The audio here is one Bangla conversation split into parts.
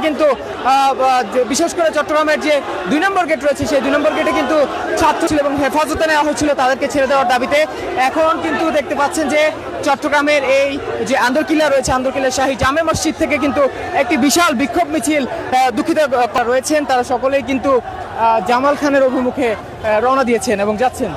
কিন্তু বিশেষ করে চট্টগ্রামের যে 2 নম্বর গেট রয়েছে সেই 2 নম্বর গেটে কিন্তু ছাত্র ছিল এবং হেফাজতে নেওয়া হয়েছিল তাদেরকে ছেড়ে দেওয়ার দাবিতে। এখন কিন্তু দেখতে পাচ্ছেন যে চট্টগ্রামের এই যে আন্দরকিল্লা রয়েছে, আন্দরকিল্লা শাহী জামে মসজিদ থেকে কিন্তু একটি বিশাল বিক্ষোভ মিছিল দুঃখিত রয়েছেন তারা সকলেই কিন্তু জামাল খানের অভিমুখে রওনা দিয়েছেন এবং যাচ্ছেন।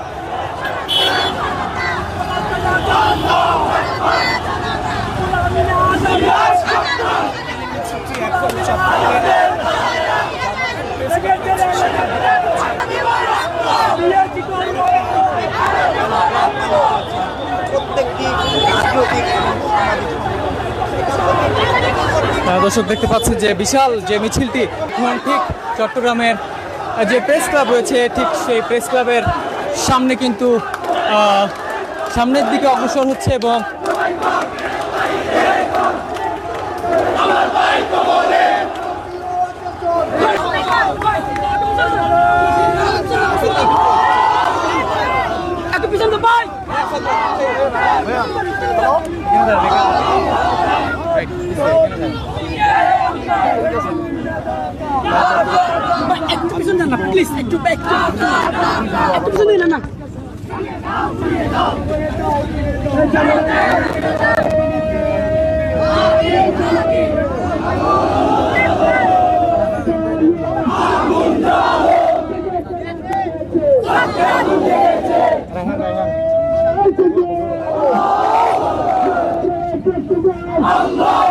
দর্শক দেখতে পাচ্ছেন যে বিশাল যে মিছিলটি এখন ঠিক চট্টগ্রামের যে প্রেস ক্লাব রয়েছে ঠিক সেই প্রেস ক্লাবের সামনে কিন্তু সামনের দিকে অগ্রসর হচ্ছে এবং প্লিজ একটু পিছনে না আল্লাহু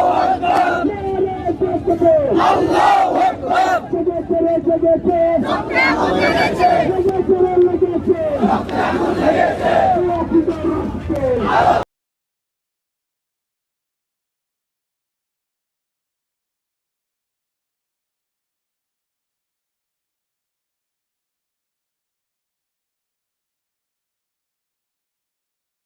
আকবার